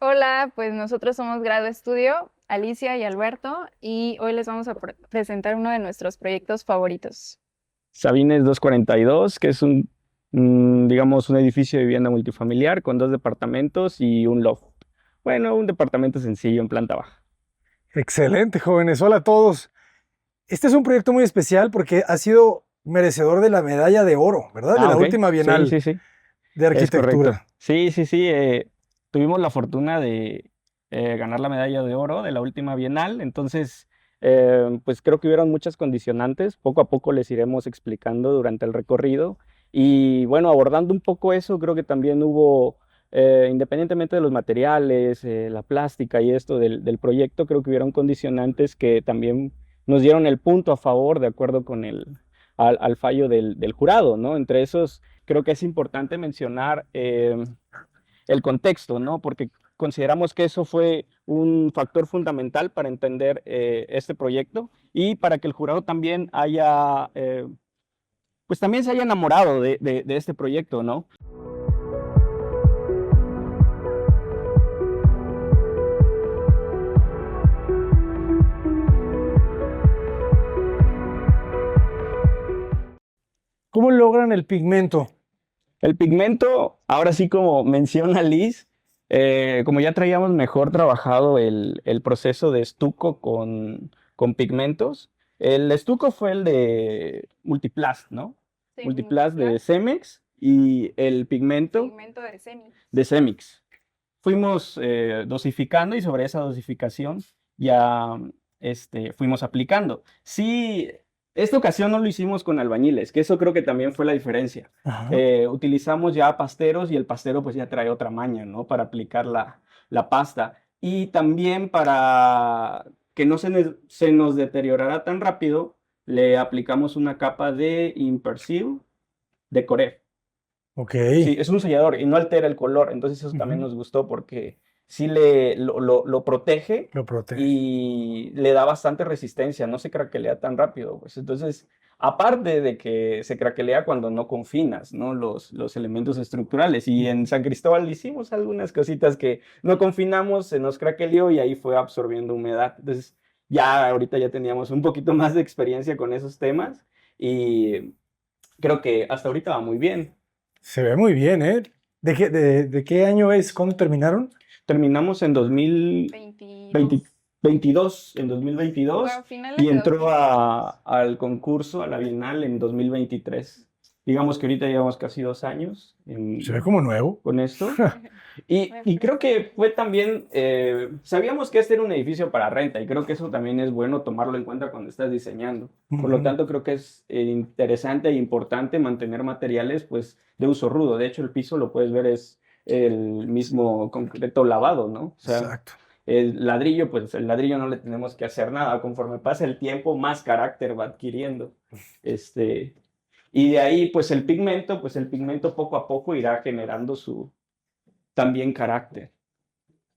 Hola, pues nosotros somos Grado Estudio, Alicia y Alberto, y hoy les vamos a presentar uno de nuestros proyectos favoritos. Sabines 242, que es digamos, un edificio de vivienda multifamiliar con 2 departamentos y un loft. Bueno, un departamento sencillo en planta baja. Excelente, jóvenes. Hola a todos. Este es un proyecto muy especial porque ha sido merecedor de la medalla de oro, ¿verdad? De Ah, la ok. última Sí, Bienal sí, sí. de Es correcto. Arquitectura. Sí, sí, sí. Tuvimos la fortuna de ganar la medalla de oro de la última Bienal. Entonces, pues creo que hubieron muchas condicionantes. Poco a poco les iremos explicando durante el recorrido. Y bueno, abordando un poco eso, creo que también hubo, independientemente de los materiales, la plástica y esto del proyecto, creo que hubieron condicionantes que también nos dieron el punto a favor de acuerdo con al fallo del jurado, ¿no? Entre esos creo que es importante mencionar el contexto, ¿no? Porque consideramos que eso fue un factor fundamental para entender este proyecto y para que el jurado también pues también se haya enamorado de este proyecto, ¿no? ¿Cómo logran el pigmento? El pigmento, ahora sí como menciona Liz, como ya traíamos mejor trabajado el proceso de estuco con pigmentos, el estuco fue el de Multiplast, ¿no? Sí, Multiplast de Multiplast, Cemex y el pigmento pigmento de Semix. de Cemix. Fuimos dosificando y sobre esa dosificación ya fuimos aplicando. Sí, esta ocasión no lo hicimos con albañiles, que eso creo que también fue la diferencia. Ajá. Utilizamos ya pasteros y el pastero pues ya trae otra maña, ¿no? Para aplicar la pasta. Y también para que no se nos deteriorara tan rápido, le aplicamos una capa de Impersil de Coref. Ok. Sí, es un sellador y no altera el color, entonces eso también Ujú. nos gustó porque sí lo protege Lo protege. y le da bastante resistencia, no se craquelea tan rápido, pues entonces, aparte de que se craquelea cuando no confinas, ¿no? Los elementos estructurales y en San Cristóbal hicimos algunas cositas que no confinamos, se nos craqueleó y ahí fue absorbiendo humedad, entonces ya ahorita ya teníamos un poquito más de experiencia con esos temas y creo que hasta ahorita va muy bien. Se ve muy bien, ¿eh? ¿De qué año es? ¿Cuándo terminaron? Terminamos en 2022, en 2022 Bueno, finales y de entró 2022. al concurso, a la Bienal en 2023. Digamos que ahorita llevamos casi 2 años Se ve como nuevo. con esto. Y creo que fue también, sabíamos que este era un edificio para renta y creo que eso también es bueno tomarlo en cuenta cuando estás diseñando. Por lo Ujú. tanto, creo que es interesante e importante mantener materiales pues, de uso rudo. De hecho, el piso lo puedes ver es el mismo concreto lavado, ¿no? O sea, Exacto. el ladrillo, pues el ladrillo no le tenemos que hacer nada. Conforme pasa el tiempo, más carácter va adquiriendo. Este, y de ahí, pues el pigmento poco a poco irá generando su también carácter.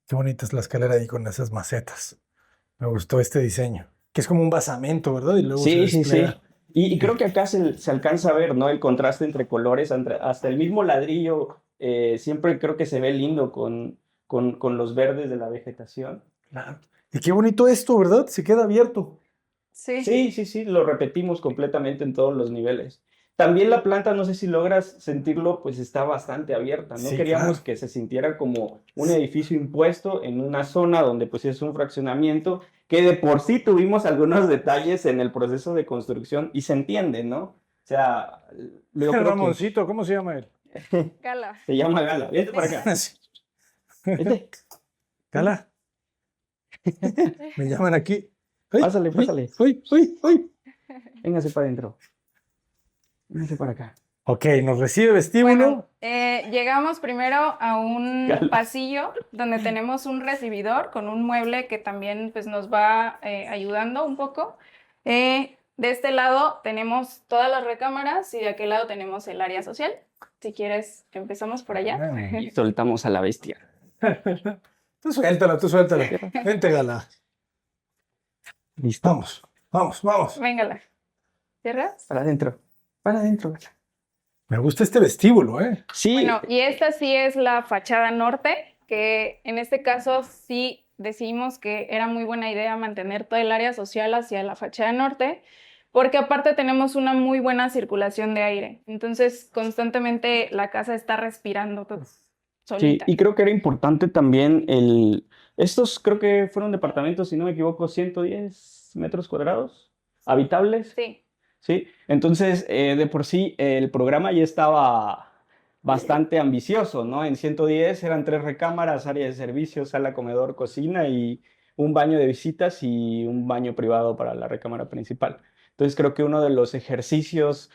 Qué bonita es la escalera ahí con esas macetas. Me gustó este diseño. Que es como un basamento, ¿verdad? Y luego se Sí, sí, despliega. sí. Y creo que acá se alcanza a ver, ¿no? El contraste entre colores, hasta el mismo ladrillo, siempre creo que se ve lindo con los verdes de la vegetación. Claro. Y qué bonito esto, ¿verdad? Se queda abierto. Sí, Sí, sí, sí, lo repetimos completamente en todos los niveles. También la planta, no sé si logras sentirlo, pues está bastante abierta. No Sí, claro. queríamos que se sintiera como un edificio impuesto en una zona donde pues es un fraccionamiento, que de por sí tuvimos algunos detalles en el proceso de construcción y se entiende, ¿no? O sea, yo creo que Ramoncito, ¿cómo se llama él? Gala. se llama Gala. Vente para acá. Sí. Vente, vente. Cala, me llaman aquí. ¡Ay! Pásale, ¡Ay! pásale. ¡Ay! ¡Ay! ¡Ay! Véngase para adentro. Véngase para acá. Ok, nos recibe Bueno, vestíbulo. llegamos primero a un Gala. pasillo donde tenemos un recibidor con un mueble que también pues, nos va ayudando un poco. De este lado tenemos todas las recámaras y de aquel lado tenemos el área social. Si quieres, empezamos por allá. Y soltamos a la bestia. Tú suéltala, tú suéltala. Cierra. Vente, Gala. ¿Listo? Vamos, vamos, vamos. Véngala. ¿Cierras? Para adentro. Para adentro, Gala. Me gusta este vestíbulo, ¿eh? Sí, Bueno, y esta sí es la fachada norte. que en este caso sí decidimos que era muy buena idea mantener todo el área social hacia la fachada norte, porque aparte tenemos una muy buena circulación de aire. Entonces, constantemente la casa está respirando Sí, solita. y creo que era importante también estos creo que fueron departamentos, si no me equivoco, 110 metros cuadrados habitables. Sí. Sí, entonces de por sí el programa ya estaba bastante ambicioso, ¿no? En 110 eran 3 recámaras, área de servicios, sala, comedor, cocina y un baño de visitas y un baño privado para la recámara principal. Entonces creo que uno de los ejercicios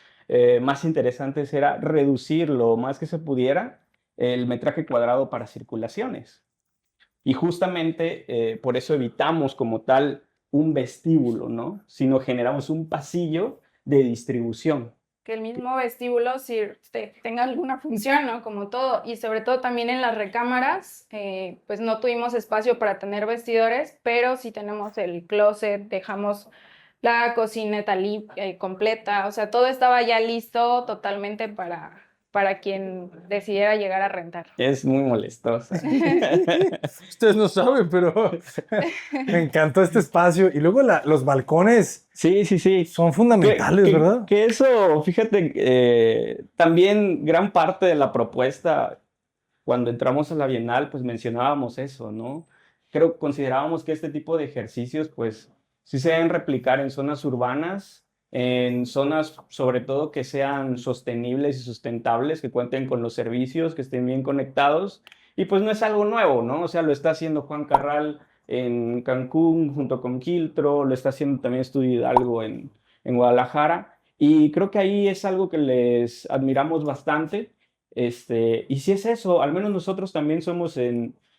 más interesantes era reducir lo más que se pudiera el metraje cuadrado para circulaciones. Y justamente por eso evitamos como tal un vestíbulo, ¿no? Sino generamos un pasillo de distribución. Que el mismo vestíbulo tenga alguna función, ¿no? Como todo. Y sobre todo también en las recámaras, pues no tuvimos espacio para tener vestidores, pero sí tenemos el closet, dejamos la cocineta completa, o sea, todo estaba ya listo totalmente para quien decidiera llegar a rentar. Es muy molestosa. Ustedes no saben, pero me encantó este espacio. Y luego los balcones Sí, sí, sí. son fundamentales, ¿verdad? Que eso, fíjate, también gran parte de la propuesta, cuando entramos a la Bienal, pues mencionábamos eso, ¿no? Considerábamos que este tipo de ejercicios, pues, sí se deben replicar en zonas urbanas, en zonas sobre todo que sean sostenibles y sustentables, que cuenten con los servicios, que estén bien conectados, y pues no es algo nuevo, ¿no? O sea, lo está haciendo Juan Carral en Cancún junto con Quiltro, lo está haciendo también Estudio Hidalgo en Guadalajara, y creo que ahí es algo que les admiramos bastante. Y si es eso, al menos nosotros también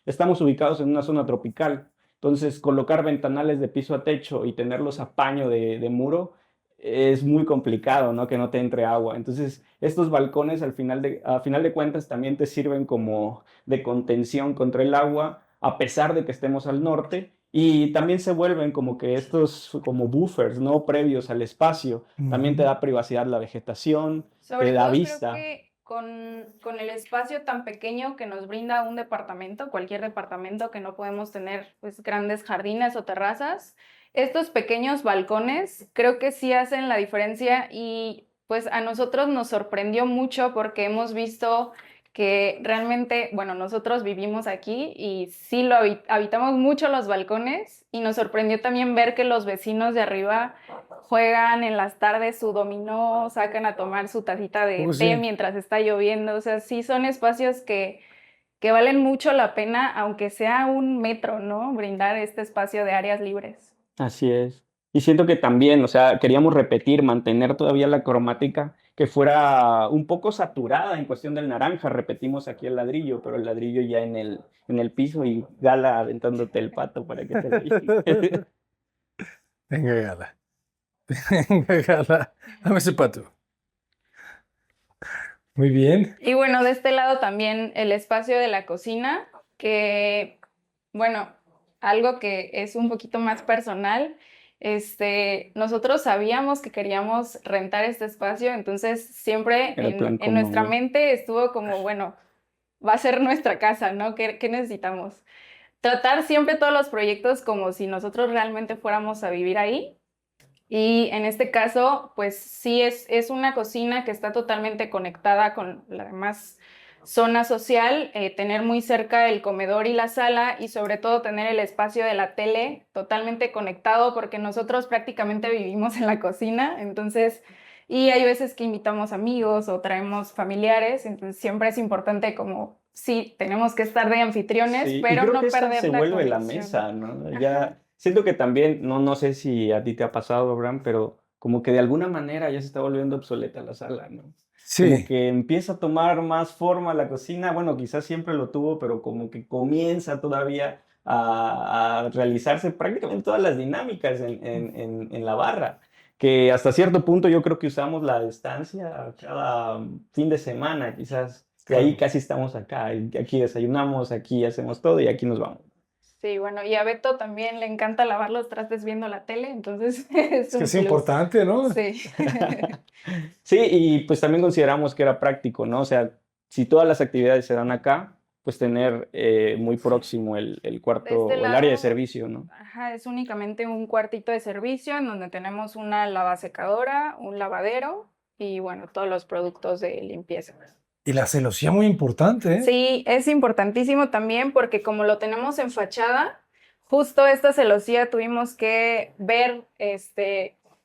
estamos ubicados en una zona tropical. Entonces, colocar ventanales de piso a techo y tenerlos a paño de muro es muy complicado, ¿no? Que no te entre agua. Entonces, estos balcones a final de cuentas también te sirven como de contención contra el agua, a pesar de que estemos al norte. Y también se vuelven como que estos como buffers, ¿no? Previos al espacio. También te da privacidad la vegetación, Sobre te da todo creo vista. que con el espacio tan pequeño que nos brinda un departamento, cualquier departamento que no podemos tener pues grandes jardines o terrazas, estos pequeños balcones creo que sí hacen la diferencia y pues a nosotros nos sorprendió mucho porque hemos visto que realmente, bueno, nosotros vivimos aquí y sí habitamos mucho los balcones y nos sorprendió también ver que los vecinos de arriba juegan en las tardes su dominó, sacan a tomar su tacita de té Sí. mientras está lloviendo. O sea, sí son espacios que valen mucho la pena, aunque sea un metro, ¿no? Brindar este espacio de áreas libres. Así es. Y siento que también, o sea, queríamos repetir, mantener todavía la cromática que fuera un poco saturada en cuestión del naranja. Repetimos aquí el ladrillo, pero el ladrillo ya en el piso y Gala aventándote el pato para que te lo llegue. Venga, Gala. Venga, Gala. Dame ese pato. Muy bien. Y bueno, de este lado también el espacio de la cocina, que, bueno, algo que es un poquito más personal. Nosotros sabíamos que queríamos rentar este espacio, entonces siempre Era el plan en nuestra común. mente estuvo como, bueno, va a ser nuestra casa, ¿no? ¿Qué necesitamos? Tratar siempre todos los proyectos como si nosotros realmente fuéramos a vivir ahí. Y en este caso, pues sí es una cocina que está totalmente conectada con la demás zona social, tener muy cerca el comedor y la sala y sobre todo tener el espacio de la tele totalmente conectado porque nosotros prácticamente vivimos en la cocina, entonces, y hay veces que invitamos amigos o traemos familiares, entonces siempre es importante como, sí, tenemos que estar de anfitriones, Sí, y pero creo no que esa perder se la vuelve la conexión. mesa, ¿no? Ajá. Ya siento que también, no sé si a ti te ha pasado, Abraham, pero como que de alguna manera ya se está volviendo obsoleta la sala, ¿no? Como Sí. que empieza a tomar más forma la cocina, bueno, quizás siempre lo tuvo, pero como que comienza todavía a realizarse prácticamente todas las dinámicas en la barra, que hasta cierto punto yo creo que usamos la distancia cada fin de semana, quizás. De ahí Claro. casi estamos acá, y aquí desayunamos, aquí hacemos todo y aquí nos vamos. Sí, bueno, y a Beto también le encanta lavar los trastes viendo la tele, entonces es Es que un es plus. importante, ¿no? Sí. Sí, y pues también consideramos que era práctico, ¿no? O sea, si todas las actividades se dan acá, pues tener muy próximo el cuarto De este o el área de lado, servicio, ¿no? ajá, es únicamente un cuartito de servicio en donde tenemos una lavasecadora, un lavadero y bueno, todos los productos de limpieza. Y la celosía muy importante, ¿eh? Sí, es importantísimo también porque como lo tenemos en fachada, justo esta celosía tuvimos que ver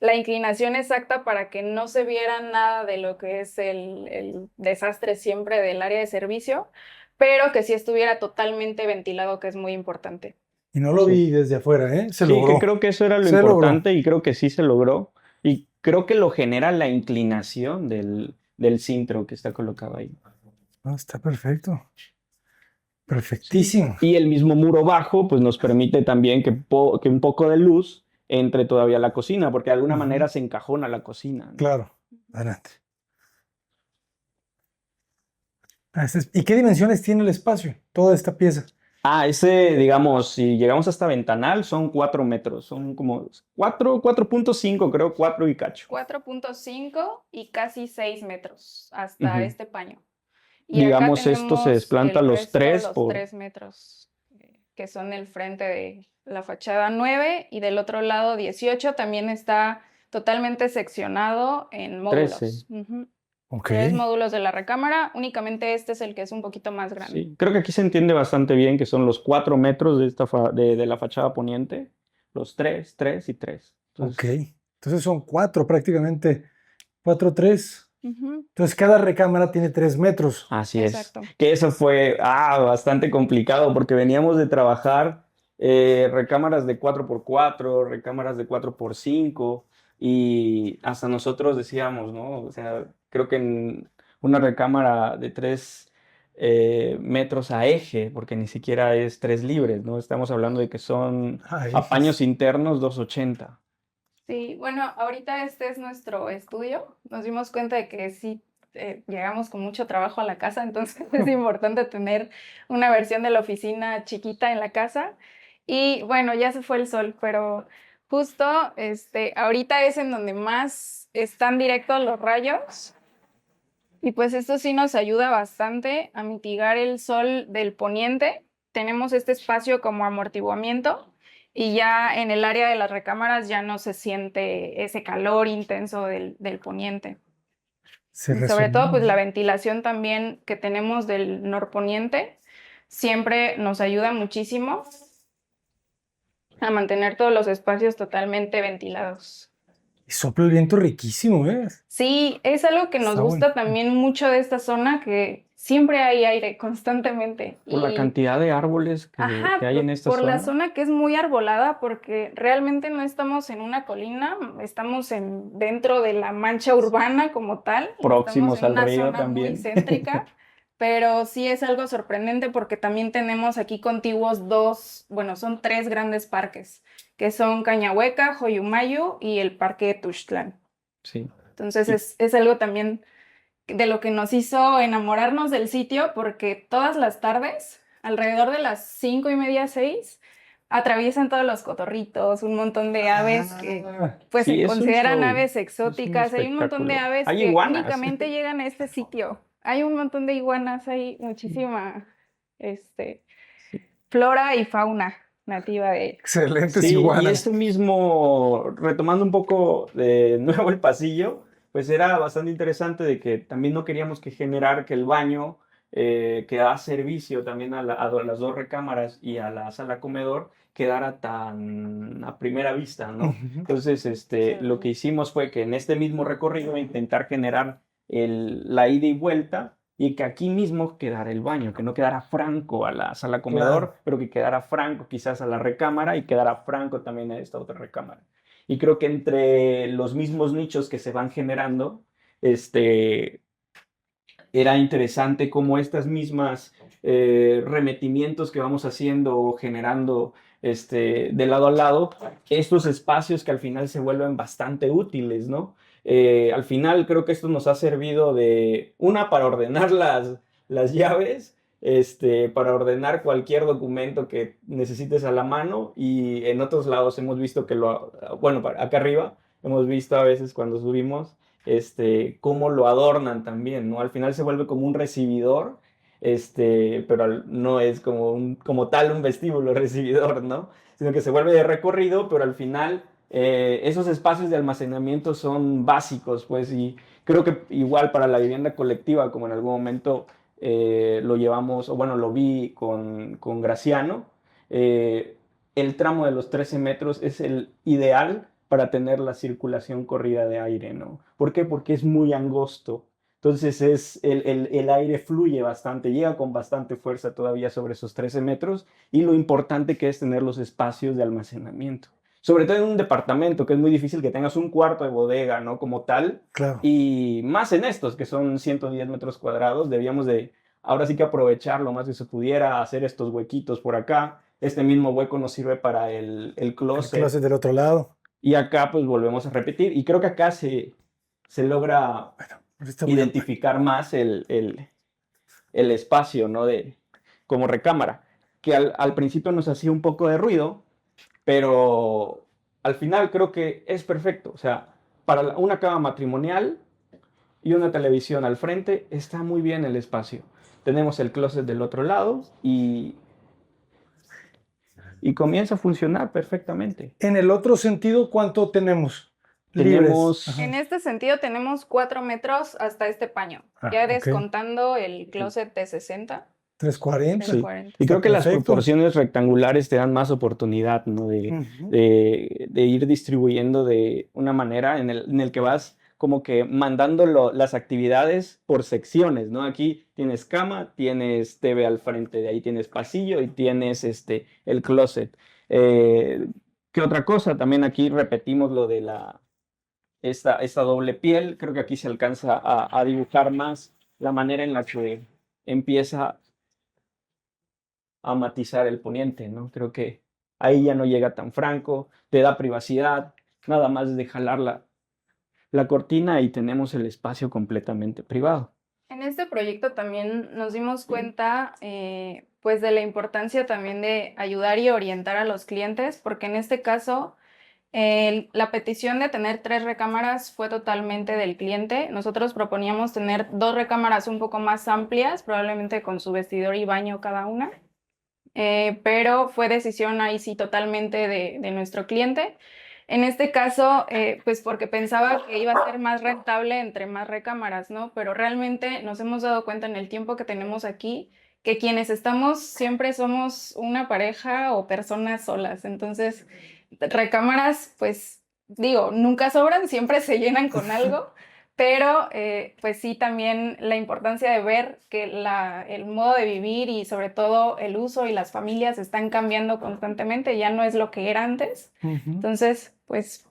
la inclinación exacta para que no se viera nada de lo que es el desastre siempre del área de servicio, pero que sí estuviera totalmente ventilado, que es muy importante. Y no lo Sí. vi desde afuera, ¿eh? Se Sí, que logró. creo que eso era lo Se logró. importante y creo que sí se logró. Y creo que lo genera la inclinación del cintro que está colocado ahí. Ah, está perfecto. Sí. Perfectísimo. Y el mismo muro bajo, pues nos permite también que un poco de luz entre todavía a la cocina, porque de alguna Ujú. manera se encajona la cocina, ¿no? Claro. Adelante. ¿Y qué dimensiones tiene el espacio? Toda esta pieza. Ese, digamos, si llegamos hasta ventanal, son 4 metros, son como 4.5, creo, 4 y cacho. 4.5 y casi 6 metros hasta Ujú. este paño. Y acá Digamos, esto se tenemos desplanta el los resto, 3 los por... 3 metros, que son el frente de la fachada 9 y del otro lado 18 también está totalmente seccionado en módulos. 13. Ujú. Ok. 3 módulos de la recámara, únicamente este es el que es un poquito más grande. Sí, creo que aquí se entiende bastante bien que son los 4 metros de, de la fachada poniente, los 3, 3 y 3. Ok. Entonces son 4 prácticamente. 4, 3. Ujú. Entonces cada recámara tiene 3 metros. Así Exacto. es. Que eso fue bastante complicado porque veníamos de trabajar recámaras de 4x4, recámaras de 4x5 y hasta nosotros decíamos, ¿no? O sea, creo que en una recámara de 3 metros a eje, porque ni siquiera es 3 libres, ¿no? Estamos hablando de que son apaños internos 280. Sí, bueno, ahorita este es nuestro estudio. Nos dimos cuenta de que sí llegamos con mucho trabajo a la casa, entonces es importante tener una versión de la oficina chiquita en la casa. Y bueno, ya se fue el sol, pero justo ahorita es en donde más están directos los rayos. Y pues esto sí nos ayuda bastante a mitigar el sol del poniente. Tenemos este espacio como amortiguamiento y ya en el área de las recámaras ya no se siente ese calor intenso del poniente. Y sobre todo pues la ventilación también que tenemos del norponiente siempre nos ayuda muchísimo a mantener todos los espacios totalmente ventilados. Y sopla el viento riquísimo, ¿eh? Sí, es algo que nos Está gusta bueno. también mucho de esta zona, que siempre hay aire constantemente. Por la cantidad de árboles que hay en esta por zona. la zona que es muy arbolada, porque realmente no estamos en una colina, estamos dentro de la mancha urbana como tal. Próximos Estamos en al una río zona también. muy céntrica, pero sí es algo sorprendente porque también tenemos aquí contiguos son 3 grandes parques, que son Cañahueca, Joyumayo y el Parque Tuxtlan. Sí. Entonces es algo también de lo que nos hizo enamorarnos del sitio, porque todas las tardes, alrededor de las 5:30, 6, atraviesan todos los cotorritos, un montón de aves que pues Sí, se es un consideran show, aves es un exóticas. Hay un montón de espectáculo. aves Hay que iguanas. únicamente llegan a este sitio. Hay un montón de iguanas, hay muchísima flora y fauna nativa de... Excelentes Sí, y iguanas. esto mismo, retomando un poco de nuevo el pasillo, pues era bastante interesante de que también no queríamos que generar que el baño que da servicio también a las 2 recámaras y a la sala comedor quedara tan a primera vista, ¿no? Ujú. Entonces, lo que hicimos fue que en este mismo recorrido intentar generar la ida y vuelta y que aquí mismo quedara el baño, que no quedara franco a la sala comedor, Claro. pero que quedara franco quizás a la recámara y quedara franco también a esta otra recámara. Y creo que entre los mismos nichos que se van generando, era interesante cómo estas mismas remetimientos que vamos haciendo o generando de lado a lado, estos espacios que al final se vuelven bastante útiles, ¿no? Al final creo que esto nos ha servido para ordenar las llaves, para ordenar cualquier documento que necesites a la mano, y en otros lados hemos visto que acá arriba hemos visto a veces cuando subimos cómo lo adornan también, ¿no? Al final se vuelve como un recibidor pero no es como tal un vestíbulo recibidor, ¿no? Sino que se vuelve de recorrido, pero al final esos espacios de almacenamiento son básicos, pues, y creo que igual para la vivienda colectiva, como en algún momento lo llevamos, o bueno, lo vi con Graciano, eh, el tramo de los 13 metros es el ideal para tener la circulación corrida de aire, ¿no? ¿Por qué? Porque es muy angosto. Entonces el aire fluye bastante, llega con bastante fuerza todavía sobre esos 13 metros y lo importante que es tener los espacios de almacenamiento. Sobre todo en un departamento, que es muy difícil que tengas un cuarto de bodega, ¿no? Como tal. Claro. Y más en estos, que son 110 metros cuadrados, debíamos de, ahora sí que aprovechar lo más que se pudiera, hacer estos huequitos por acá. Este mismo hueco nos sirve para el El closet. closet del otro lado. Y acá pues volvemos a repetir. Y creo que acá se logra Ahorita voy a- identificar más el espacio, ¿no? Como recámara, que al principio nos hacía un poco de ruido, pero al final creo que es perfecto. O sea, para una cama matrimonial y una televisión al frente está muy bien el espacio. Tenemos el closet del otro lado y comienza a funcionar perfectamente. En el otro sentido, ¿cuánto tenemos libres? Tenemos Ajá. En este sentido tenemos 4 metros hasta este paño, Ah, ya ok. descontando el closet de 60, 340. Sí, 340. y Está creo que las perfecto. proporciones rectangulares te dan más oportunidad, ¿no? Ujú. De ir distribuyendo de una manera en el que vas como que mandando las actividades por secciones, ¿no? Aquí tienes cama, tienes TV al frente, de ahí tienes pasillo y tienes el closet. ¿Qué otra cosa? También aquí repetimos lo de esta doble piel. Creo que aquí se alcanza a dibujar más la manera en la que empieza a matizar el poniente, ¿no? Creo que ahí ya no llega tan franco, te da privacidad, nada más de jalar la cortina y tenemos el espacio completamente privado. En este proyecto también nos dimos cuenta pues de la importancia también de ayudar y orientar a los clientes, porque en este caso la petición de tener 3 recámaras fue totalmente del cliente. Nosotros proponíamos tener 2 recámaras un poco más amplias, probablemente con su vestidor y baño cada una, pero fue decisión ahí sí totalmente de nuestro cliente. En este caso, pues porque pensaba que iba a ser más rentable entre más recámaras, ¿no? Pero realmente nos hemos dado cuenta en el tiempo que tenemos aquí que quienes estamos siempre somos una pareja o personas solas. Entonces, recámaras, pues digo, nunca sobran, siempre se llenan con algo, pero pues sí también la importancia de ver que el modo de vivir y sobre todo el uso y las familias están cambiando constantemente, ya no es lo que era antes. Ujú. Entonces, pues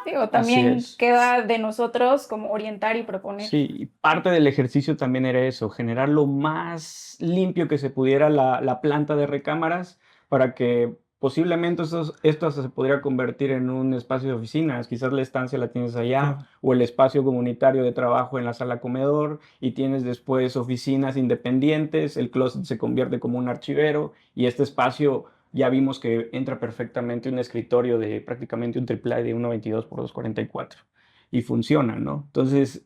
digo, Así también es. queda de nosotros como orientar y proponer. Sí, y parte del ejercicio también era eso, generar lo más limpio que se pudiera la planta de recámaras para que posiblemente esto se podría convertir en un espacio de oficinas. Quizás la estancia la tienes allá Claro. o el espacio comunitario de trabajo en la sala comedor y tienes después oficinas independientes, el closet se convierte como un archivero y este espacio ya vimos que entra perfectamente un escritorio de prácticamente un triple de 1.22 por 2.44 y funciona, ¿no? Entonces,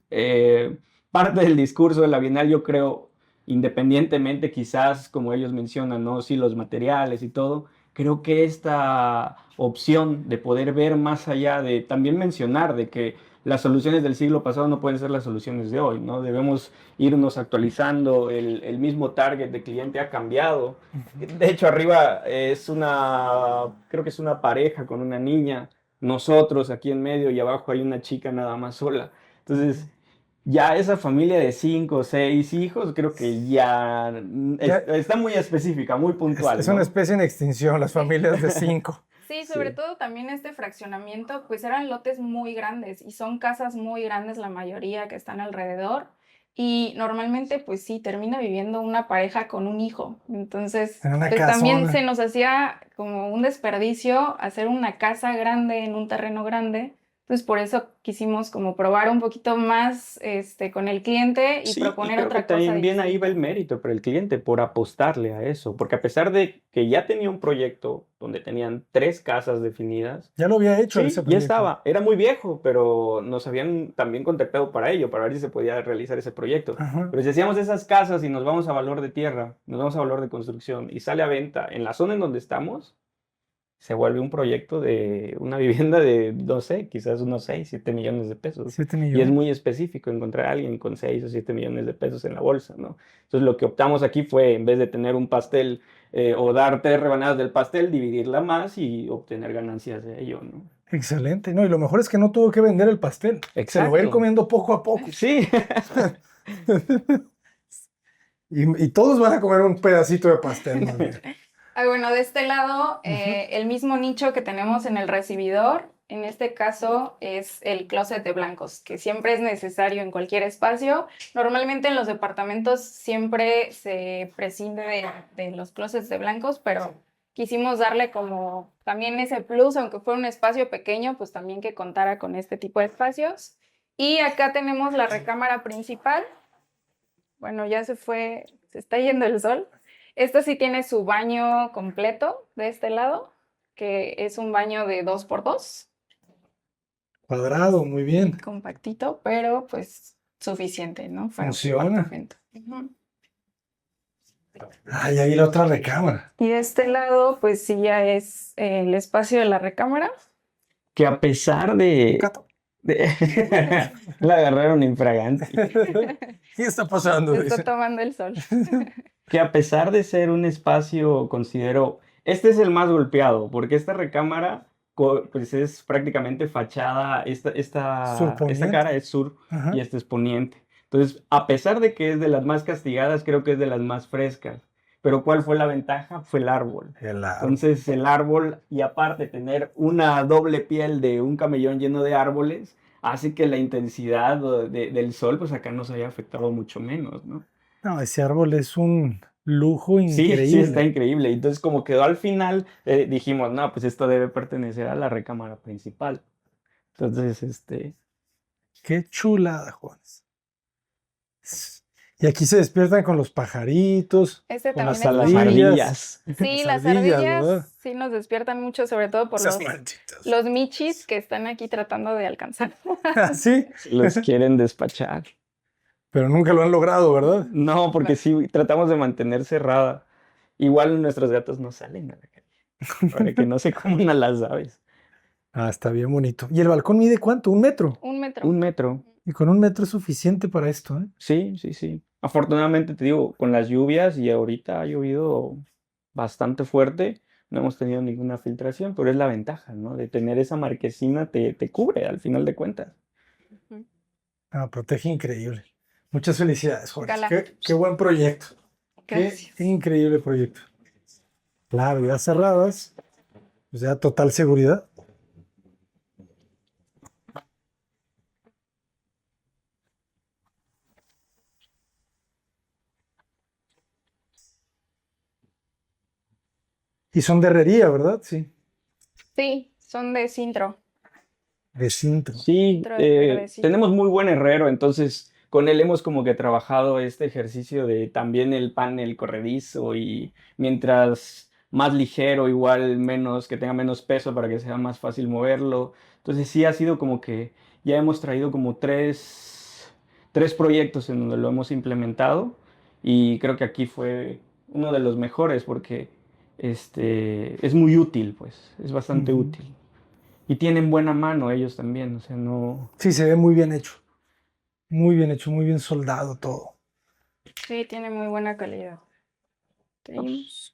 parte del discurso de la Bienal, yo creo, independientemente quizás, como ellos mencionan, ¿no? Sí, los materiales y todo, creo que esta opción de poder ver más allá, de también mencionar de que las soluciones del siglo pasado no pueden ser las soluciones de hoy, ¿no? Debemos irnos actualizando, el mismo target de cliente ha cambiado. De hecho, arriba creo que es una pareja con una niña, nosotros aquí en medio y abajo hay una chica nada más sola. Entonces, ya esa familia de 5 o 6 hijos, creo que ya Ya- está muy específica, muy puntual, Es ¿no? una especie en extinción, las familias de 5. Sí, sobre Sí. todo también este fraccionamiento, pues eran lotes muy grandes y son casas muy grandes la mayoría que están alrededor y normalmente pues sí, termina viviendo una pareja con un hijo. Entonces, En una pues también se casona. nos hacía como un desperdicio hacer una casa grande en un terreno grande Entonces, por eso quisimos como probar un poquito más con el cliente y Sí, proponer creo que otra cosa también ahí va el distinta. mérito para el cliente por apostarle a eso, porque a pesar de que ya tenía un proyecto donde tenían 3 casas definidas, Ya lo había hecho ese sí, ya proyecto. estaba, era muy viejo, pero nos habían también contactado para ello, para ver si se podía realizar ese proyecto. Ajá. Pero si hacíamos esas casas y nos vamos a valor de tierra, nos vamos a valor de construcción y sale a venta en la zona en donde estamos, se vuelve un proyecto de una vivienda de, no sé, quizás unos 6 7 millones de pesos. 7 Y es millones. muy específico encontrar a alguien con 6 o 7 millones de pesos en la bolsa, ¿no? Entonces lo que optamos aquí fue, en vez de tener un pastel o dar 3 rebanadas del pastel, dividirla más y obtener ganancias de ello, ¿no? Excelente. No, y lo mejor es que no tuvo que vender el pastel. Se lo va a ir Exacto. comiendo poco a poco. Sí. Y todos van a comer un pedacito de pastel, más bien. Bueno, de este lado, Ujú. el mismo nicho que tenemos en el recibidor, en este caso es el closet de blancos, que siempre es necesario en cualquier espacio. Normalmente en los departamentos siempre se prescinde de los closets de blancos, pero quisimos darle como también ese plus, aunque fuera un espacio pequeño, pues también que contara con este tipo de espacios. Y acá tenemos la recámara principal. Bueno, ya se está yendo el sol. Esta sí tiene su baño completo de este lado, que es un baño de 2x2, Cuadrado, muy bien. compactito, pero pues suficiente, ¿no? Para un Funciona. departamento. Ujú. Ay, ahí la otra recámara. Y de este lado, pues sí ya es el espacio de la recámara. Que a pesar de... Gato. La agarraron infraganti. ¿Qué está pasando? Se está Dice. tomando el sol. Que a pesar de ser un espacio, considero, este es el más golpeado, porque esta recámara pues es prácticamente fachada, esta cara Surponiente. es sur Ajá. y esta es poniente. Entonces, a pesar de que es de las más castigadas, creo que es de las más frescas. Pero ¿cuál fue la ventaja? Fue el árbol. El árbol. Entonces, el árbol, y aparte tener una doble piel de un camellón lleno de árboles, hace que la intensidad del sol, pues acá nos haya afectado mucho menos, ¿no? No, ese árbol es un lujo Sí, sí, está increíble. increíble. Entonces, como quedó al final, dijimos, no, pues esto debe pertenecer a la recámara principal. Entonces, Qué chulada, Juanes. Y aquí se despiertan con los pajaritos, Este con las también hasta las está muy... ardillas. ardillas. Sí, Las las ardillas, ¿verdad? ardillas sí nos despiertan mucho, sobre todo por Esas malditas. los michis que están aquí tratando de alcanzar. Sí, Los quieren despachar. pero nunca lo han logrado, ¿verdad? No, porque sí, tratamos de mantener cerrada. Igual nuestros gatos no salen a la calle, para que no se coman a las aves. Ah, está bien bonito. ¿Y el balcón mide cuánto? ¿1 metro? 1 metro. 1 metro. Y con 1 metro es suficiente para esto, ¿eh? Sí, sí, sí. Afortunadamente, te digo, con las lluvias y ahorita ha llovido bastante fuerte, no hemos tenido ninguna filtración, pero es la ventaja, ¿no? De tener esa marquesina te cubre al final de cuentas. Ujú. Ah, protege increíble. Muchas felicidades, Jorge. Ojalá. Qué buen proyecto. Gracias. Qué increíble proyecto. Claro, ya cerradas, pues ya total seguridad. Y son de herrería, ¿verdad? Sí. Sí, son de Sintro. De cinto. Sí, Sintro es verdecito. tenemos muy buen herrero, entonces con él hemos como que trabajado este ejercicio de también el panel corredizo y mientras más ligero, igual menos, que tenga menos peso para que sea más fácil moverlo. Entonces sí ha sido como que ya hemos traído como tres proyectos en donde lo hemos implementado y creo que aquí fue uno de los mejores porque es muy útil, pues, es bastante Ujú. útil. Y tienen buena mano ellos también, o sea, no... Sí, se ve muy bien hecho. Muy bien hecho, muy bien soldado todo. Sí, tiene muy buena calidad. Tenemos-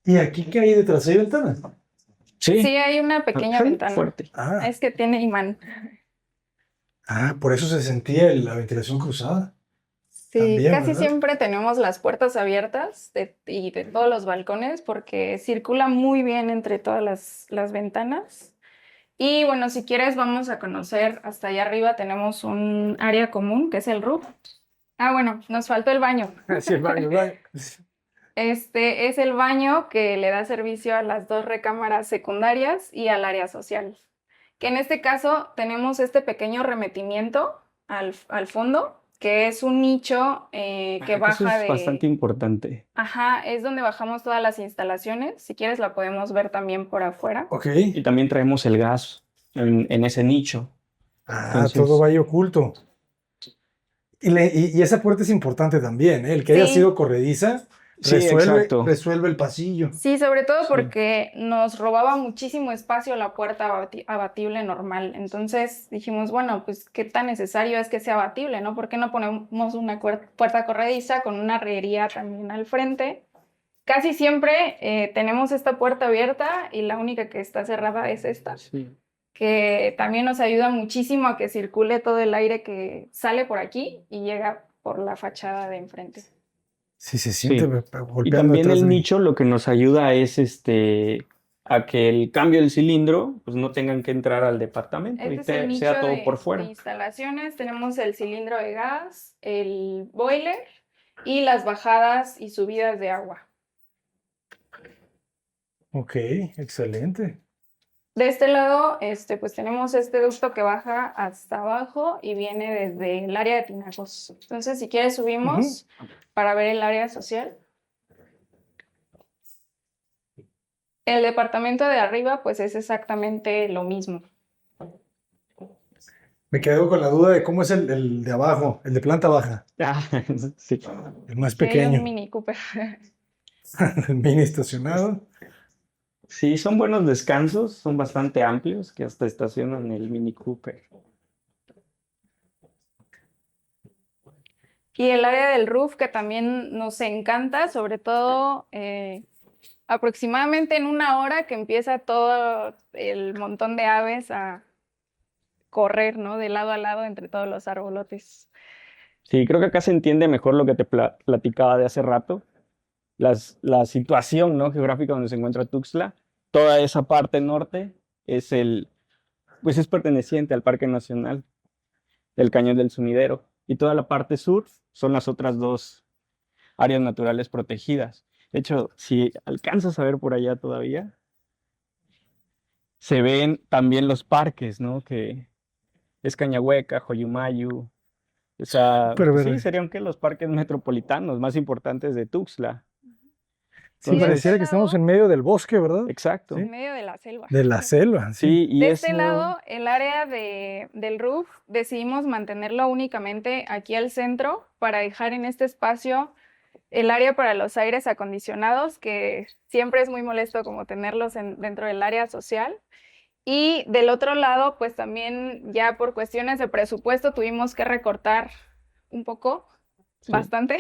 ¿Y aquí qué hay detrás? ¿Hay ventanas? Sí, Sí, hay una pequeña ventana. fuerte. Ah, Es que tiene imán. por eso se sentía la ventilación cruzada. Sí, También, casi ¿verdad? siempre tenemos las puertas abiertas y de todos los balcones porque circula muy bien entre todas las ventanas. Y bueno, si quieres vamos a conocer, hasta allá arriba tenemos un área común que es el roof. Ah, bueno, nos faltó el baño. Sí, el baño. Este es el baño que le da servicio a las 2 recámaras secundarias y al área social. Que en este caso tenemos este pequeño remetimiento al fondo, que es un nicho que Eso baja es bastante de... importante. Ajá, es donde bajamos todas las instalaciones. Si quieres la podemos ver también por afuera. Ok. Y también traemos el gas en ese nicho. Ah, todo Entonces, va ahí oculto. Y esa puerta es importante también, ¿eh? El que haya Sí. sido corrediza sí, exacto. resuelve el pasillo. Sí, sobre todo Sí. porque nos robaba muchísimo espacio la puerta abatible normal. Entonces dijimos, bueno, pues qué tan necesario es que sea abatible, ¿no? ¿Por qué no ponemos una puerta corrediza con una herrería también al frente? Casi siempre tenemos esta puerta abierta y la única que está cerrada es esta, Sí. que también nos ayuda muchísimo a que circule todo el aire que sale por aquí y llega por la fachada de enfrente. Sí, se siente Sí. golpeando Y también detrás el de mí. nicho lo que nos ayuda es a que el cambio del cilindro pues no tengan que entrar al departamento Este y es el nicho sea todo por de fuera. instalaciones. Tenemos el cilindro de gas, el boiler y las bajadas y subidas de agua. Ok, excelente. De este lado, pues tenemos este ducto que baja hasta abajo y viene desde el área de tinacos. Entonces, si quieres, subimos para ver el área social. El departamento de arriba, pues es exactamente lo mismo. Me quedo con la duda de cómo es el de abajo, el de planta baja, Ah, sí. el más Sí, hay pequeño, un Mini Cooper. el mini estacionado. Sí, son buenos descansos, son bastante amplios, que hasta estacionan el Mini Cooper. Y el área del roof, que también nos encanta, sobre todo aproximadamente en 1 hora que empieza todo el montón de aves a correr, ¿no? De lado a lado entre todos los arbolotes. Sí, creo que acá se entiende mejor lo que te platicaba de hace rato, la situación, ¿no? geográfica donde se encuentra Tuxtla. Toda esa parte norte es pues es perteneciente al Parque Nacional del Cañón del Sumidero. Y toda la parte sur son las otras 2 áreas naturales protegidas. De hecho, si alcanzas a ver por allá todavía, se ven también los parques, ¿no? Que es Cañahueca, Joyumayu. O sea, Súper pues sí, verde. serían que los parques metropolitanos más importantes de Tuxtla. Sí, Y de Entonces, este pareciera que estamos en lado, medio del bosque, ¿verdad? exacto. Sí. en medio de la selva. De la selva, sí. Sí, y De este eso, lado, el área del roof, decidimos mantenerlo únicamente aquí al centro para dejar en este espacio el área para los aires acondicionados, que siempre es muy molesto como tenerlos dentro del área social. Y del otro lado, pues también ya por cuestiones de presupuesto tuvimos que recortar un poco, sí. bastante,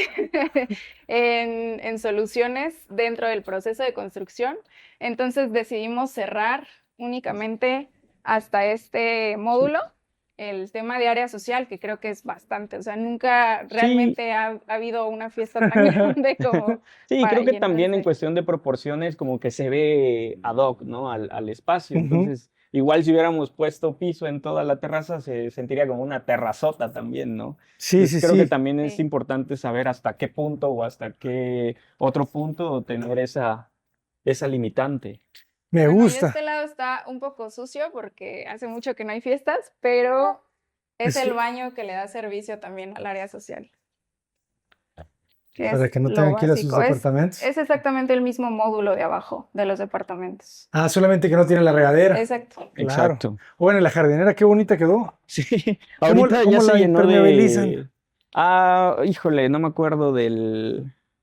en soluciones dentro del proceso de construcción. Entonces decidimos cerrar únicamente hasta este módulo el tema de área social, que creo que es bastante. O sea, nunca Sí, realmente ha habido una fiesta tan grande como sí, para creo que también en llenarse. cuestión de proporciones como que se ve ad hoc, ¿no? Al espacio. Ujú. Entonces, igual si hubiéramos puesto piso en toda la terraza, se sentiría como una terrazota también, ¿no? Sí, Entonces, sí, creo que sí. también es Sí. importante saber hasta qué punto o hasta qué otro punto tener esa limitante. Me Bueno, y gusta. este lado está un poco sucio porque hace mucho que no hay fiestas, pero es el Eso, baño que le da servicio también al área social, que para es que no lo tengan que ir a sus básico. departamentos. Es exactamente el mismo módulo de abajo de los departamentos. Ah, solamente que no tiene la regadera. Exacto. Claro. Exacto. Bueno, la jardinera, qué bonita quedó. Sí, ¿Cómo, ahorita cómo ya se la llenó impermeabilizan? de... Ah, híjole, no me acuerdo del...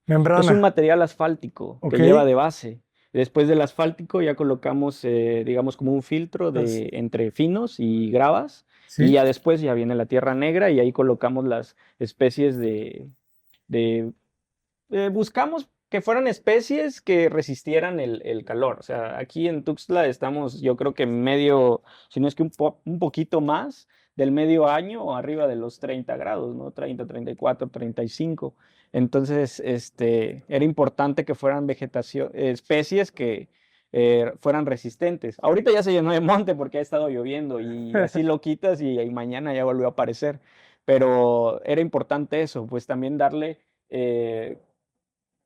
Es un Membrana. material asfáltico Ok. que lleva de base. Después del asfáltico ya colocamos, digamos, como un filtro Las- entre finos y gravas. Y Sí. ya después ya viene la tierra negra y ahí colocamos las especies de buscamos que fueran especies que resistieran el calor. O sea, aquí en Tuxtla estamos, yo creo que medio, si no es que un poquito más del medio año o arriba de los 30 grados, ¿no? 30, 34, 35. Entonces, era importante que fueran especies que fueran resistentes. Ahorita ya se llenó de monte porque ha estado lloviendo y así lo quitas y mañana ya volvió a aparecer. Pero era importante eso, pues también darle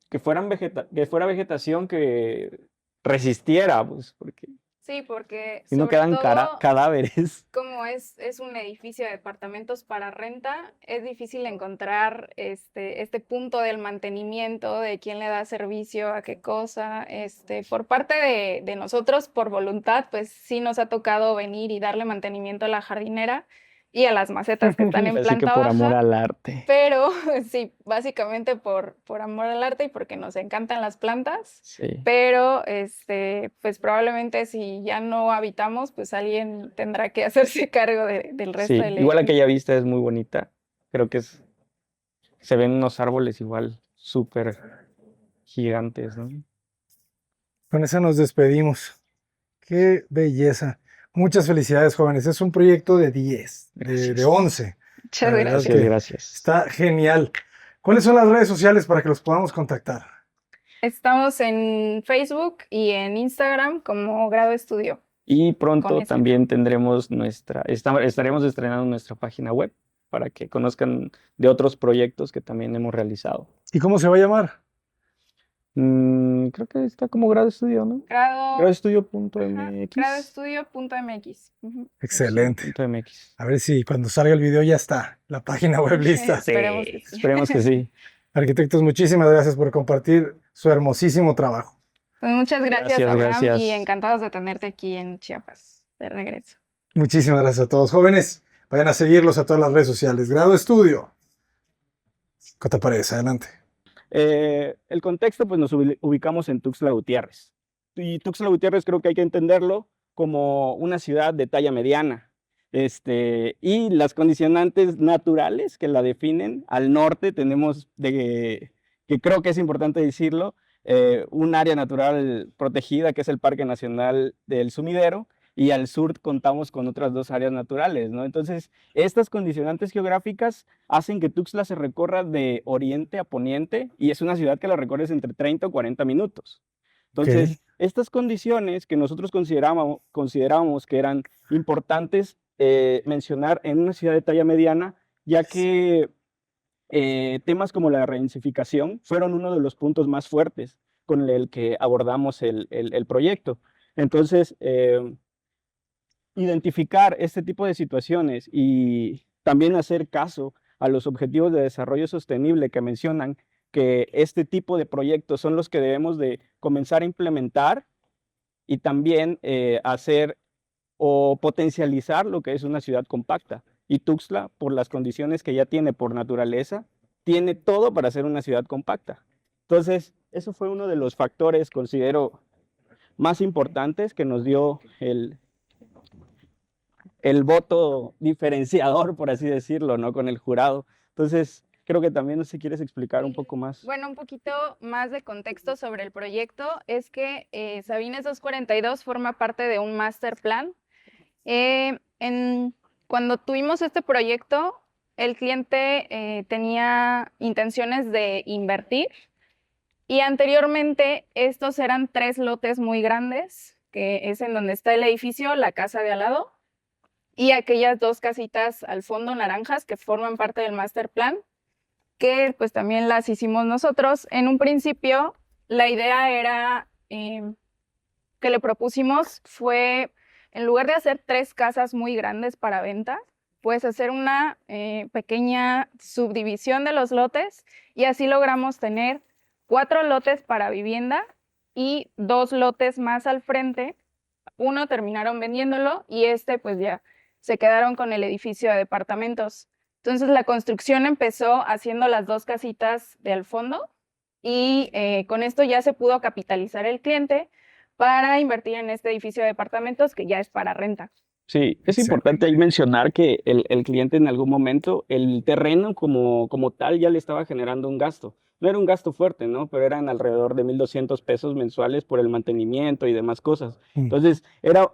que fuera vegetación que resistiera, pues, porque Sí, porque si no sobre quedan todo, cadáveres. como es un edificio de departamentos para renta, es difícil encontrar este punto del mantenimiento, de quién le da servicio a qué cosa. Por parte de nosotros, por voluntad, pues sí nos ha tocado venir y darle mantenimiento a la jardinera y a las macetas que están en Así que planta por amor baja. al arte. Pero sí, básicamente por amor al arte y porque nos encantan las plantas. Sí. Pero pues probablemente si ya no habitamos, pues alguien tendrá que hacerse cargo del resto Sí, del igual edificio. aquella vista es muy bonita. Creo que se ven unos árboles igual súper gigantes, ¿no? Con eso nos despedimos. Qué belleza. Muchas felicidades, jóvenes. Es un proyecto de 10, de Gracias. 11. Muchas La verdad gracias. que Gracias. está genial. ¿Cuáles son las redes sociales para que los podamos contactar? Estamos en Facebook y en Instagram como Grado Estudio. Y Con pronto ese. también tendremos estaremos estrenando nuestra página web para que conozcan de otros proyectos que también hemos realizado. ¿Y cómo se va a llamar? Creo que está como Grado Estudio, ¿no? Grado, Gradoestudio.mx. gradoestudio.mx. Excelente. .mx. A ver si cuando salga el video ya está la página web lista. Sí, Esperemos que sí. esperemos que sí. Arquitectos, muchísimas gracias por compartir su hermosísimo trabajo. Pues muchas gracias, Gracias, Abraham, gracias. y encantados de tenerte aquí en Chiapas, de regreso. Muchísimas gracias a todos. Jóvenes, vayan a seguirlos a todas las redes sociales. Grado Estudio. Cota Paredes, adelante. El contexto, pues nos ubicamos en Tuxtla Gutiérrez. Y Tuxtla Gutiérrez creo que hay que entenderlo como una ciudad de talla mediana. Y las condicionantes naturales que la definen, al norte tenemos, que creo que es importante decirlo, un área natural protegida que es el Parque Nacional del Sumidero, y al sur contamos con otras dos áreas naturales, ¿no? Entonces, estas condicionantes geográficas hacen que Tuxtla se recorra de oriente a poniente, y es una ciudad que la recorres entre 30 o 40 minutos. Entonces, estas condiciones que nosotros considerábamos que eran importantes mencionar en una ciudad de talla mediana, ya que temas como la redensificación fueron uno de los puntos más fuertes con el que abordamos el proyecto. Entonces, identificar este tipo de situaciones y también hacer caso a los objetivos de desarrollo sostenible que mencionan que este tipo de proyectos son los que debemos de comenzar a implementar y también hacer o potencializar lo que es una ciudad compacta. Y Tuxtla, por las condiciones que ya tiene por naturaleza, tiene todo para ser una ciudad compacta. Entonces, eso fue uno de los factores, considero, más importantes que nos dio el voto diferenciador, por así decirlo, ¿no? Con el jurado. Entonces, creo que también, no sé si quieres explicar un poco más. Bueno, un poquito más de contexto sobre el proyecto es que Sabines 242 forma parte de un master plan. Cuando tuvimos este proyecto, el cliente tenía intenciones de invertir, y anteriormente estos eran 3 lotes muy grandes, que es en donde está el edificio, la casa de al lado, y aquellas 2 casitas al fondo naranjas que forman parte del master plan, que pues también las hicimos nosotros. En un principio, la idea era que le propusimos fue, en lugar de hacer 3 casas muy grandes para venta, pues hacer una pequeña subdivisión de los lotes, y así logramos tener 4 lotes para vivienda y 2 lotes más al frente. Uno terminaron vendiéndolo y pues ya se quedaron con el edificio de departamentos. Entonces la construcción empezó haciendo las 2 casitas de al fondo, y con esto ya se pudo capitalizar el cliente para invertir en este edificio de departamentos que ya es para renta. Sí, es importante ahí mencionar que el cliente en algún momento, el terreno como tal ya le estaba generando un gasto. No era un gasto fuerte, ¿no? Pero eran alrededor de 1,200 pesos mensuales por el mantenimiento y demás cosas. Entonces, era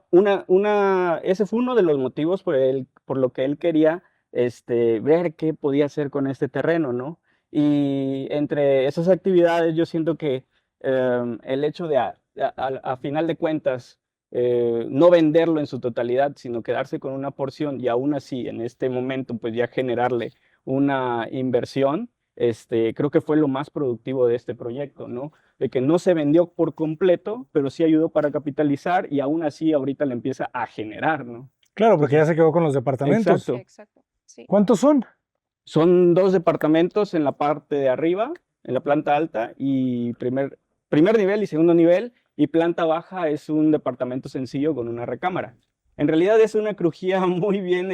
ese fue uno de los motivos por lo que él quería ver qué podía hacer con este terreno, ¿no? Y entre esas actividades yo siento que el hecho de a final de cuentas no venderlo en su totalidad, sino quedarse con una porción, y aún así en este momento pues ya generarle una inversión, creo que fue lo más productivo de este proyecto, ¿no? De que no se vendió por completo, pero sí ayudó para capitalizar y aún así ahorita le empieza a generar, ¿no? Claro, porque ya se quedó con los departamentos. Exacto. Exacto. Sí. ¿Cuántos son? Son 2 departamentos en la parte de arriba, en la planta alta, y primer nivel y segundo nivel, y planta baja es un departamento sencillo con una recámara. En realidad es una crujía muy bien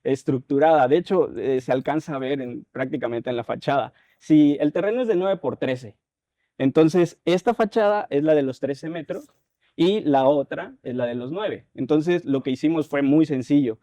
estructurada. De hecho, se alcanza a ver prácticamente en la fachada. Si el terreno es de 9 por 13, entonces esta fachada es la de los 13 metros y la otra es la de los 9. Entonces lo que hicimos fue muy sencillo.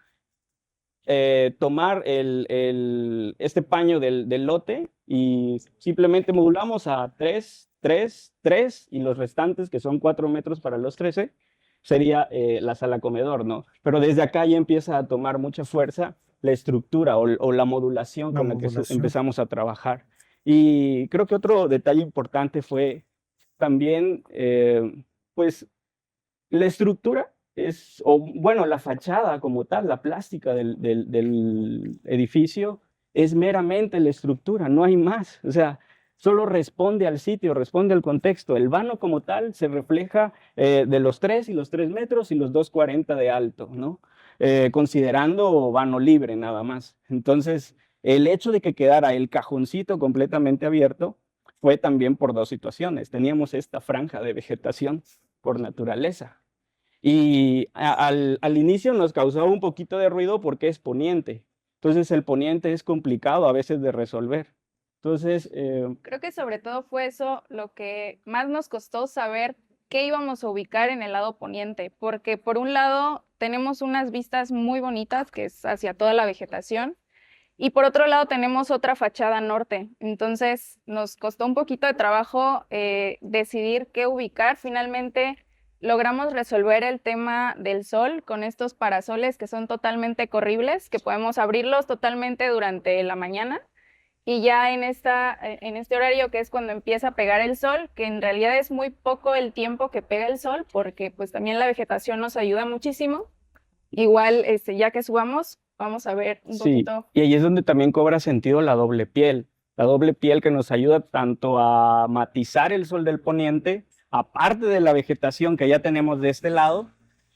Tomar este paño del lote y simplemente modulamos a 3, 3, 3 y los restantes, que son 4 metros para los 13, sería la sala comedor, ¿no? Pero desde acá ya empieza a tomar mucha fuerza la estructura o la modulación con la que empezamos a trabajar. Y creo que otro detalle importante fue también, pues, la estructura bueno, la fachada como tal, la plástica del edificio es meramente la estructura, no hay más. O sea, solo responde al sitio, responde al contexto. El vano como tal se refleja de los 3 y los 3 metros y los 2,40 de alto, ¿no? Considerando vano libre nada más. Entonces, el hecho de que quedara el cajoncito completamente abierto fue también por 2 situaciones. Teníamos esta franja de vegetación por naturaleza. Y al inicio nos causaba un poquito de ruido porque es poniente. Entonces el poniente es complicado a veces de resolver. Entonces, Creo que sobre todo fue eso lo que más nos costó saber qué íbamos a ubicar en el lado poniente, porque por un lado tenemos unas vistas muy bonitas que es hacia toda la vegetación y por otro lado tenemos otra fachada norte. Entonces nos costó un poquito de trabajo decidir qué ubicar. Finalmente logramos resolver el tema del sol con estos parasoles que son totalmente corribles, que podemos abrirlos totalmente durante la mañana. Y ya en este horario que es cuando empieza a pegar el sol, que en realidad es muy poco el tiempo que pega el sol, porque pues también la vegetación nos ayuda muchísimo. Igual, ya que subamos, vamos a ver un sí, poquito. y ahí es donde también cobra sentido la doble piel que nos ayuda tanto a matizar el sol del poniente, aparte de la vegetación que ya tenemos de este lado,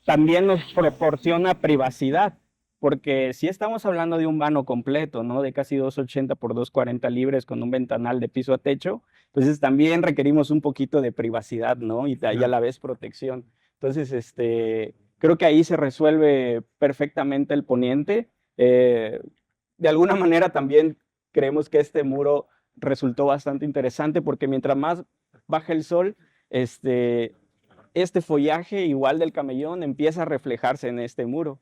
también nos proporciona privacidad, porque si estamos hablando de un vano completo, ¿no? De casi 2,80 por 2,40 libres con un ventanal de piso a techo, entonces también requerimos un poquito de privacidad, ¿no? Y a la vez protección. Entonces, creo que ahí se resuelve perfectamente el poniente. De alguna manera también creemos que este muro resultó bastante interesante porque mientras más baja el sol, este follaje igual del camellón empieza a reflejarse en este muro.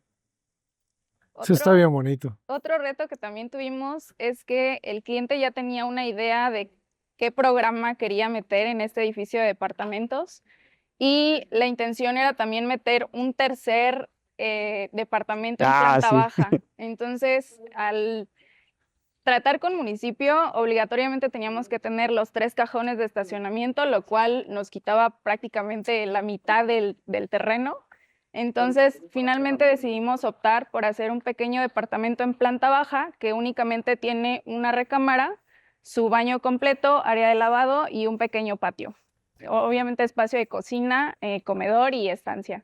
Eso está bien bonito. Otro reto que también tuvimos es que el cliente ya tenía una idea de qué programa quería meter en este edificio de departamentos y la intención era también meter un tercer departamento en planta sí. baja. Entonces, al tratar con municipio, obligatoriamente teníamos que tener los 3 cajones de estacionamiento, lo cual nos quitaba prácticamente la mitad del terreno. Entonces, finalmente decidimos optar por hacer un pequeño departamento en planta baja que únicamente tiene una recámara, su baño completo, área de lavado y un pequeño patio. Obviamente espacio de cocina, comedor y estancia.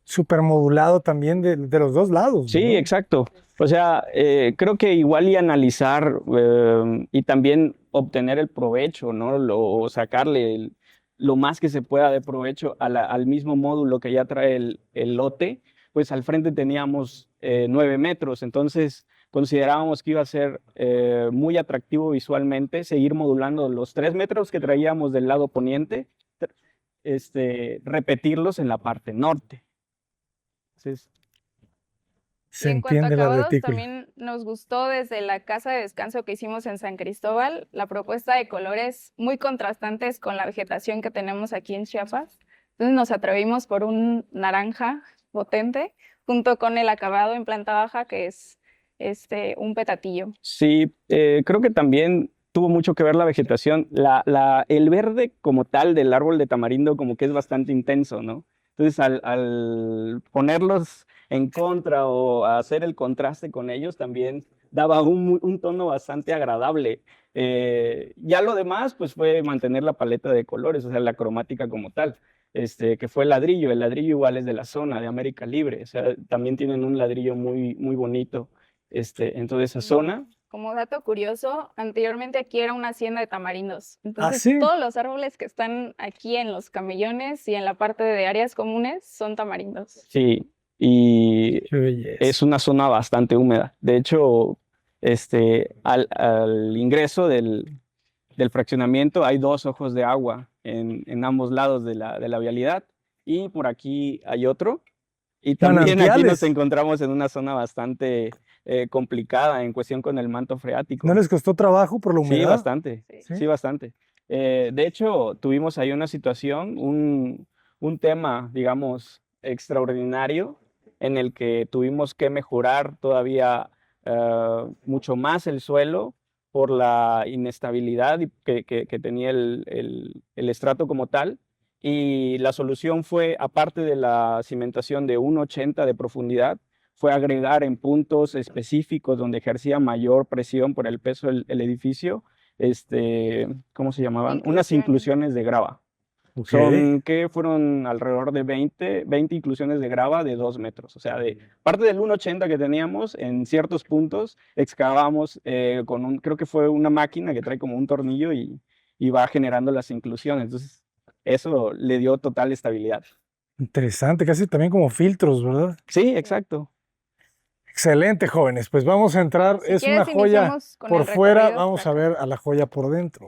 Súper modulado también de los dos lados. Sí, ¿no? exacto. O sea, creo que igual y analizar y también obtener el provecho, ¿no? O sacarle lo más que se pueda de provecho al mismo módulo que ya trae el lote, pues al frente teníamos 9 metros, entonces considerábamos que iba a ser muy atractivo visualmente seguir modulando los 3 metros que traíamos del lado poniente, repetirlos en la parte norte. Entonces, Se y en cuanto a entiende la acabados, retícula. también nos gustó desde la casa de descanso que hicimos en San Cristóbal, la propuesta de colores muy contrastantes con la vegetación que tenemos aquí en Chiapas. Entonces nos atrevimos por un naranja potente, junto con el acabado en planta baja, que es un petatillo. sí, creo que también tuvo mucho que ver la vegetación. El verde como tal del árbol de tamarindo como que es bastante intenso, ¿no? Entonces al ponerlos en contra o a hacer el contraste con ellos también daba un tono bastante agradable. Ya lo demás, pues fue mantener la paleta de colores, o sea, la cromática como tal, que fue el ladrillo. El ladrillo igual es de la zona de América Libre, o sea, también tienen un ladrillo muy, muy bonito, en toda esa zona. Como dato curioso, anteriormente aquí era una hacienda de tamarindos. ¿Ah, Entonces, sí? todos los árboles que están aquí en los camellones y en la parte de áreas comunes son tamarindos. Sí, y Qué belleza. es una zona bastante húmeda. De hecho, al ingreso del fraccionamiento hay 2 ojos de agua en ambos lados de la vialidad, y por aquí hay otro. Y también aquí Manantiales. nos encontramos en una zona bastante complicada en cuestión con el manto freático. ¿No les costó trabajo por la Sí, humedad? bastante. Sí. Sí, bastante. De hecho, tuvimos ahí una situación, un tema, digamos, extraordinario, en el que tuvimos que mejorar todavía mucho más el suelo por la inestabilidad que tenía el estrato como tal. Y la solución fue, aparte de la cimentación de 1,80 de profundidad, fue agregar en puntos específicos donde ejercía mayor presión por el peso del edificio, ¿cómo se llamaban? Unas inclusiones de grava. Ok. Fueron alrededor de 20 inclusiones de grava de 2 metros. O sea, de parte del 1,80 que teníamos, en ciertos puntos excavamos creo que fue una máquina que trae como un tornillo y va generando las inclusiones. Entonces, eso le dio total estabilidad. Interesante, casi también como filtros, ¿verdad? Sí, exacto. Excelente, jóvenes. Pues vamos a entrar. Si Es una quieres, joya iniciamos con por el fuera, recorrido vamos por a acá. ver a la joya por dentro.